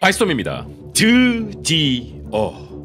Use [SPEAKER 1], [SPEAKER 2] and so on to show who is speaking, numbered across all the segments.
[SPEAKER 1] 발솜입니다. 드디어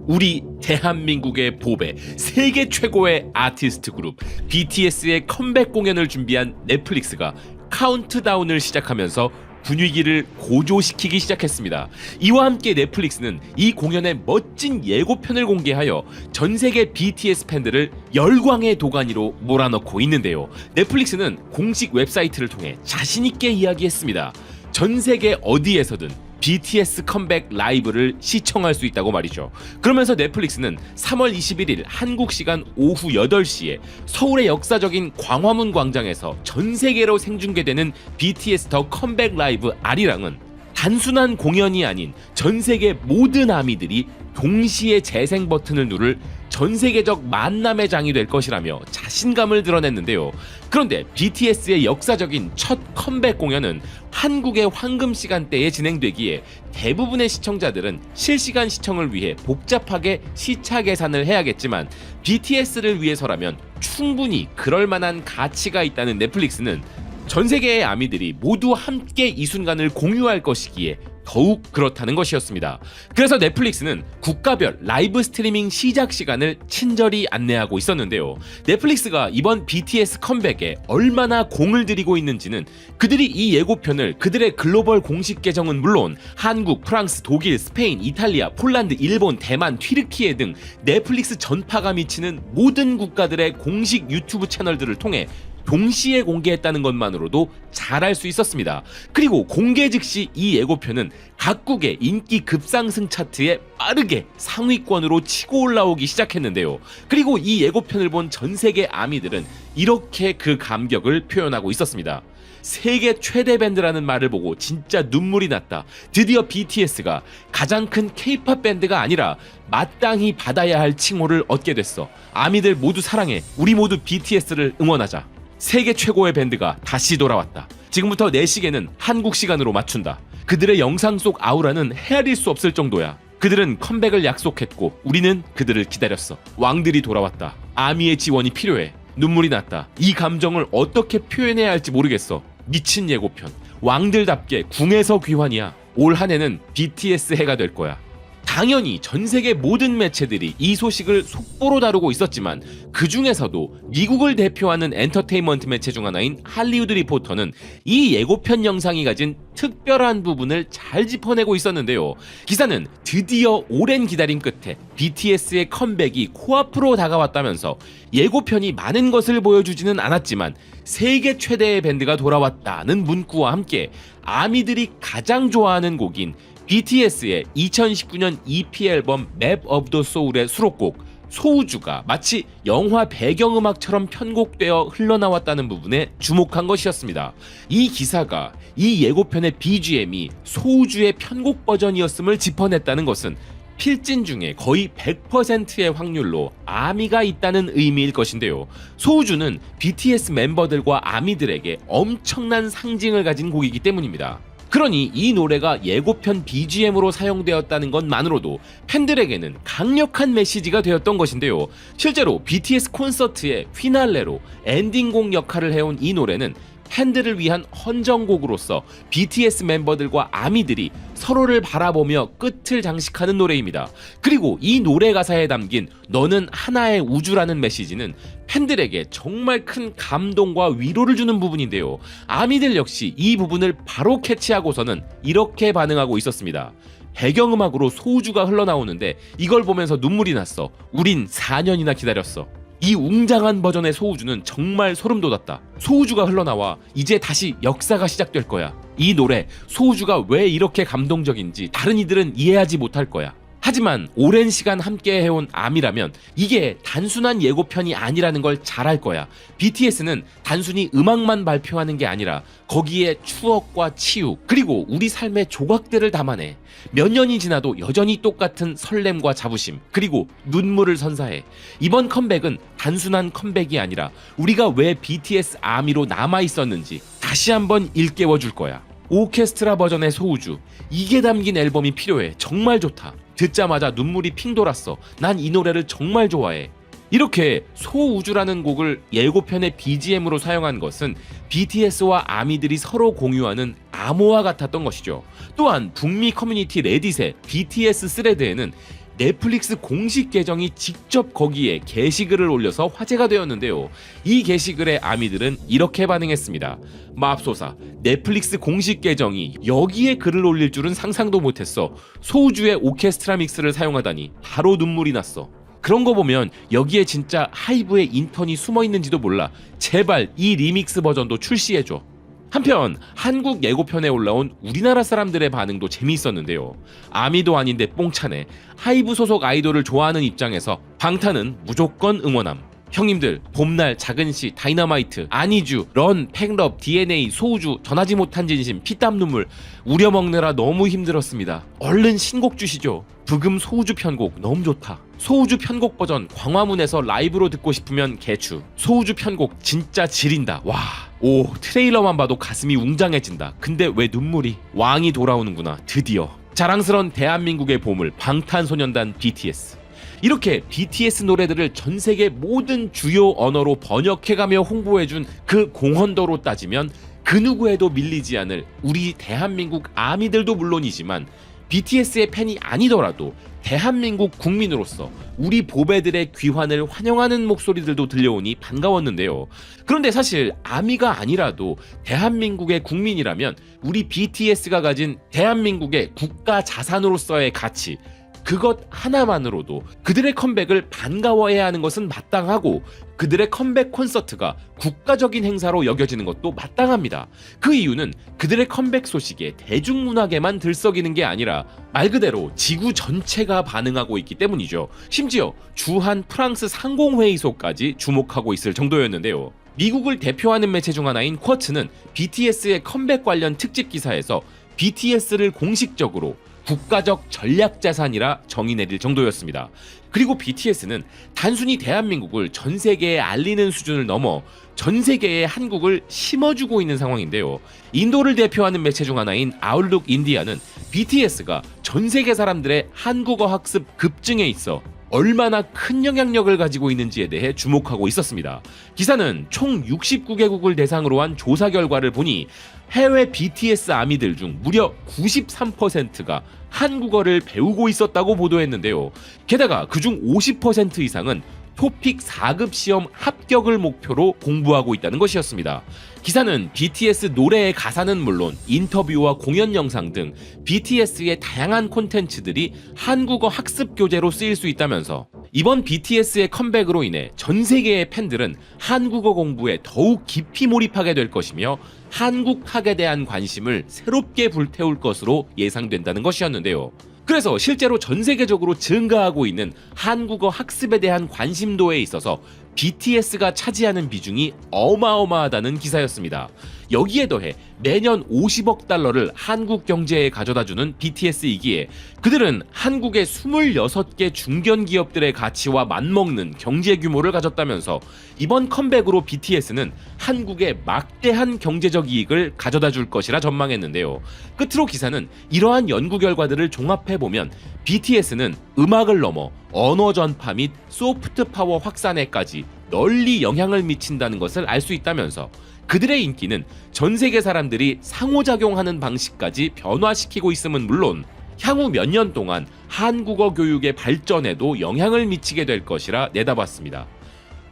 [SPEAKER 1] 우리 대한민국의 보배, 세계 최고의 아티스트 그룹 BTS의 컴백 공연을 준비한 넷플릭스가 카운트다운을 시작하면서 분위기를 고조시키기 시작했습니다. 이와 함께 넷플릭스는 이 공연의 멋진 예고편을 공개하여 전 세계 BTS 팬들을 열광의 도가니로 몰아넣고 있는데요. 넷플릭스는 공식 웹사이트를 통해 자신있게 이야기했습니다. 전 세계 어디에서든 BTS 컴백 라이브를 시청할 수 있다고 말이죠. 그러면서 넷플릭스는 3월 21일 한국 시간 오후 8시에 서울의 역사적인 광화문 광장에서 전 세계로 생중계되는 BTS 더 컴백 라이브 아리랑은 단순한 공연이 아닌 전 세계 모든 아미들이 동시에 재생 버튼을 누를 전 세계적 만남의 장이 될 것이라며 자신감을 드러냈는데요. 그런데 BTS의 역사적인 첫 컴백 공연은 한국의 황금 시간대에 진행되기에 대부분의 시청자들은 실시간 시청을 위해 복잡하게 시차 계산을 해야겠지만 BTS를 위해서라면 충분히 그럴 만한 가치가 있다는 넷플릭스는 전 세계의 아미들이 모두 함께 이 순간을 공유할 것이기에 더욱 그렇다는 것이었습니다. 그래서 넷플릭스는 국가별 라이브 스트리밍 시작 시간을 친절히 안내하고 있었는데요. 넷플릭스가 이번 BTS 컴백에 얼마나 공을 들이고 있는지는 그들이 이 예고편을 그들의 글로벌 공식 계정은 물론 한국, 프랑스, 독일, 스페인, 이탈리아, 폴란드, 일본, 대만, 튀르키예 등 넷플릭스 전파가 미치는 모든 국가들의 공식 유튜브 채널들을 통해 동시에 공개했다는 것만으로도 잘 알 수 있었습니다. 그리고 공개 즉시 이 예고편은 각국의 인기 급상승 차트에 빠르게 상위권으로 치고 올라오기 시작했는데요. 그리고 이 예고편을 본 전 세계 아미들은 이렇게 그 감격을 표현하고 있었습니다. 세계 최대 밴드라는 말을 보고 진짜 눈물이 났다. 드디어 BTS가 가장 큰 K-POP 밴드가 아니라 마땅히 받아야 할 칭호를 얻게 됐어. 아미들 모두 사랑해. 우리 모두 BTS를 응원하자. 세계 최고의 밴드가 다시 돌아왔다. 지금부터 4시계는 한국 시간으로 맞춘다. 그들의 영상 속 아우라는 헤아릴 수 없을 정도야. 그들은 컴백을 약속했고 우리는 그들을 기다렸어. 왕들이 돌아왔다. 아미의 지원이 필요해. 눈물이 났다. 이 감정을 어떻게 표현해야 할지 모르겠어. 미친 예고편. 왕들답게 궁에서 귀환이야. 올 한 해는 BTS 해가 될 거야. 당연히 전 세계 모든 매체들이 이 소식을 속보로 다루고 있었지만 그 중에서도 미국을 대표하는 엔터테인먼트 매체 중 하나인 할리우드 리포터는 이 예고편 영상이 가진 특별한 부분을 잘 짚어내고 있었는데요. 기사는 드디어 오랜 기다림 끝에 BTS의 컴백이 코앞으로 다가왔다면서 예고편이 많은 것을 보여주지는 않았지만 세계 최대의 밴드가 돌아왔다는 문구와 함께 아미들이 가장 좋아하는 곡인 BTS의 2019년 EP 앨범 맵 오브 더 소울의 수록곡 소우주가 마치 영화 배경음악처럼 편곡되어 흘러나왔다는 부분에 주목한 것이었습니다. 이 기사가 이 예고편의 BGM이 소우주의 편곡 버전이었음을 짚어냈다는 것은 필진 중에 거의 100%의 확률로 아미가 있다는 의미일 것인데요. 소우주는 BTS 멤버들과 아미들에게 엄청난 상징을 가진 곡이기 때문입니다. 그러니 이 노래가 예고편 BGM으로 사용되었다는 것만으로도 팬들에게는 강력한 메시지가 되었던 것인데요. 실제로 BTS 콘서트의 휘날레로 엔딩곡 역할을 해온 이 노래는 팬들을 위한 헌정곡으로서 BTS 멤버들과 아미들이 서로를 바라보며 끝을 장식하는 노래입니다. 그리고 이 노래 가사에 담긴 너는 하나의 우주라는 메시지는 팬들에게 정말 큰 감동과 위로를 주는 부분인데요. 아미들 역시 이 부분을 바로 캐치하고서는 이렇게 반응하고 있었습니다. 배경음악으로 소우주가 흘러나오는데 이걸 보면서 눈물이 났어. 우린 4년이나 기다렸어. 이 웅장한 버전의 소우주는 정말 소름 돋았다. 소우주가 흘러나와 이제 다시 역사가 시작될 거야. 이 노래 소우주가 왜 이렇게 감동적인지 다른 이들은 이해하지 못할 거야. 하지만 오랜 시간 함께 해온 아미라면 이게 단순한 예고편이 아니라는 걸 잘 알 거야. BTS는 단순히 음악만 발표하는 게 아니라 거기에 추억과 치유 그리고 우리 삶의 조각들을 담아내. 몇 년이 지나도 여전히 똑같은 설렘과 자부심 그리고 눈물을 선사해. 이번 컴백은 단순한 컴백이 아니라 우리가 왜 BTS 아미로 남아있었는지 다시 한번 일깨워 줄 거야. 오케스트라 버전의 소우주, 이게 담긴 앨범이 필요해. 정말 좋다. 듣자마자 눈물이 핑 돌았어. 난 이 노래를 정말 좋아해. 이렇게 소우주라는 곡을 예고편의 BGM으로 사용한 것은 BTS와 아미들이 서로 공유하는 암호와 같았던 것이죠. 또한 북미 커뮤니티 레딧의 BTS 스레드에는 넷플릭스 공식 계정이 직접 거기에 게시글을 올려서 화제가 되었는데요. 이 게시글에 아미들은 이렇게 반응했습니다. 맙소사, 넷플릭스 공식 계정이 여기에 글을 올릴 줄은 상상도 못했어. 소우주의 오케스트라 믹스를 사용하다니 바로 눈물이 났어. 그런 거 보면 여기에 진짜 하이브의 인턴이 숨어 있는지도 몰라. 제발 이 리믹스 버전도 출시해줘. 한편 한국 예고편에 올라온 우리나라 사람들의 반응도 재미있었는데요. 아미도 아닌데 뽕차네. 하이브 소속 아이돌을 좋아하는 입장에서 방탄은 무조건 응원함. 형님들 봄날 작은시 다이너마이트 아니쥬 런 팽럽 DNA 소우주 전하지 못한 진심 피땀 눈물 우려먹느라 너무 힘들었습니다. 얼른 신곡 주시죠. 브금 소우주 편곡 너무 좋다. 소우주 편곡 버전 광화문에서 라이브로 듣고 싶으면 개추. 소우주 편곡 진짜 지린다. 와. 오, 트레일러만 봐도 가슴이 웅장해진다. 근데 왜 눈물이? 왕이 돌아오는구나. 드디어. 자랑스런 대한민국의 보물 방탄소년단 BTS. 이렇게 BTS 노래들을 전 세계 모든 주요 언어로 번역해가며 홍보해준 그 공헌도로 따지면 그 누구에도 밀리지 않을 우리 대한민국 아미들도 물론이지만 BTS의 팬이 아니더라도 대한민국 국민으로서 우리 보배들의 귀환을 환영하는 목소리들도 들려오니 반가웠는데요. 그런데 사실 아미가 아니라도 대한민국의 국민이라면 우리 BTS가 가진 대한민국의 국가 자산으로서의 가치, 그것 하나만으로도 그들의 컴백을 반가워해야 하는 것은 마땅하고 그들의 컴백 콘서트가 국가적인 행사로 여겨지는 것도 마땅합니다. 그 이유는 그들의 컴백 소식에 대중문화계만 들썩이는 게 아니라 말 그대로 지구 전체가 반응하고 있기 때문이죠. 심지어 주한 프랑스 상공회의소까지 주목하고 있을 정도였는데요. 미국을 대표하는 매체 중 하나인 쿼츠는 BTS의 컴백 관련 특집 기사에서 BTS를 공식적으로 국가적 전략자산이라 정의 내릴 정도였습니다. 그리고 BTS는 단순히 대한민국을 전 세계에 알리는 수준을 넘어 전 세계에 한국을 심어주고 있는 상황인데요. 인도를 대표하는 매체 중 하나인 아웃룩 인디아는 BTS가 전 세계 사람들의 한국어 학습 급증에 있어 얼마나 큰 영향력을 가지고 있는지에 대해 주목하고 있었습니다. 기사는 총 69개국을 대상으로 한 조사 결과를 보니 해외 BTS 아미들 중 무려 93%가 한국어를 배우고 있었다고 보도했는데요. 게다가 그중 50% 이상은 토픽 4급 시험 합격을 목표로 공부하고 있다는 것이었습니다. 기사는 BTS 노래의 가사는 물론 인터뷰와 공연 영상 등 BTS의 다양한 콘텐츠들이 한국어 학습 교재로 쓰일 수 있다면서 이번 BTS의 컴백으로 인해 전 세계의 팬들은 한국어 공부에 더욱 깊이 몰입하게 될 것이며 한국학에 대한 관심을 새롭게 불태울 것으로 예상된다는 것이었는데요. 그래서 실제로 전 세계적으로 증가하고 있는 한국어 학습에 대한 관심도에 있어서 BTS가 차지하는 비중이 어마어마하다는 기사였습니다. 여기에 더해 매년 50억 달러를 한국 경제에 가져다주는 BTS이기에 그들은 한국의 26개 중견 기업들의 가치와 맞먹는 경제 규모를 가졌다면서 이번 컴백으로 BTS는 한국에 막대한 경제적 이익을 가져다줄 것이라 전망했는데요. 끝으로 기사는 이러한 연구 결과들을 종합해보면 BTS는 음악을 넘어 언어 전파 및 소프트 파워 확산에까지 널리 영향을 미친다는 것을 알 수 있다면서 그들의 인기는 전 세계 사람들이 상호작용하는 방식까지 변화시키고 있음은 물론 향후 몇 년 동안 한국어 교육의 발전에도 영향을 미치게 될 것이라 내다봤습니다.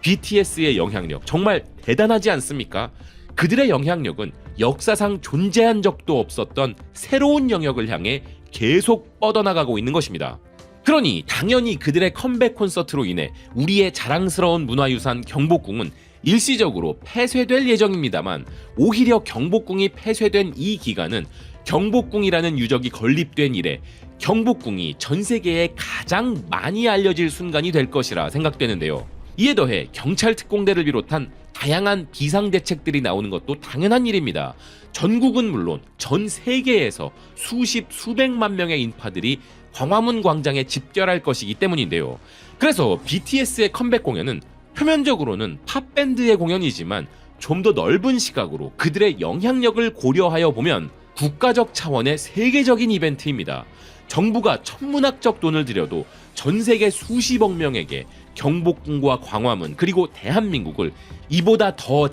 [SPEAKER 1] BTS의 영향력 정말 대단하지 않습니까? 그들의 영향력은 역사상 존재한 적도 없었던 새로운 영역을 향해 계속 뻗어나가고 있는 것입니다. 그러니 당연히 그들의 컴백 콘서트로 인해 우리의 자랑스러운 문화유산 경복궁은 일시적으로 폐쇄될 예정입니다만 오히려 경복궁이 폐쇄된 이 기간은 경복궁이라는 유적이 건립된 이래 경복궁이 전 세계에 가장 많이 알려질 순간이 될 것이라 생각되는데요. 이에 더해 경찰 특공대를 비롯한 다양한 비상대책들이 나오는 것도 당연한 일입니다. 전국은 물론 전 세계에서 수십 수백만 명의 인파들이 광화문 광장에 집결할 것이기 때문인데요. 그래서 BTS의 컴백 공연은 표면적으로는 팝밴드의 공연이지만 좀 더 넓은 시각으로 그들의 영향력을 고려하여 보면 국가적 차원의 세계적인 이벤트입니다. 정부가 천문학적 돈을 들여도 전 세계 수십억 명에게 경복궁과 광화문 그리고 대한민국을 이보다 더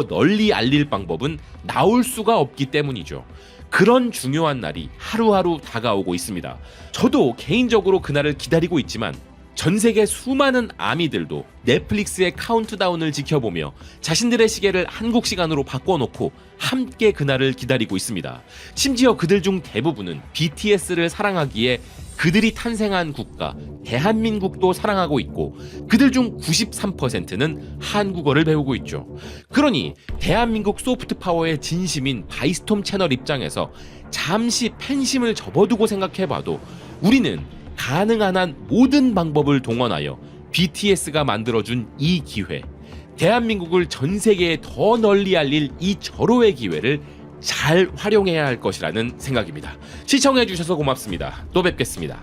[SPEAKER 1] 널리 알릴 방법은 나올 수가 없기 때문이죠. 그런 중요한 날이 하루하루 다가오고 있습니다. 저도 개인적으로 그날을 기다리고 있지만 전 세계 수많은 아미들도 넷플릭스의 카운트다운을 지켜보며 자신들의 시계를 한국 시간으로 바꿔놓고 함께 그날을 기다리고 있습니다. 심지어 그들 중 대부분은 BTS를 사랑하기에 그들이 탄생한 국가 대한민국도 사랑하고 있고 그들 중 93%는 한국어를 배우고 있죠. 그러니 대한민국 소프트 파워의 진심인 바이스톰 채널 입장에서 잠시 팬심을 접어두고 생각해봐도 우리는 가능한 한 모든 방법을 동원하여 BTS가 만들어준 이 기회, 대한민국을 전 세계에 더 널리 알릴 이 절호의 기회를 잘 활용해야 할 것이라는 생각입니다. 시청해주셔서 고맙습니다. 또 뵙겠습니다.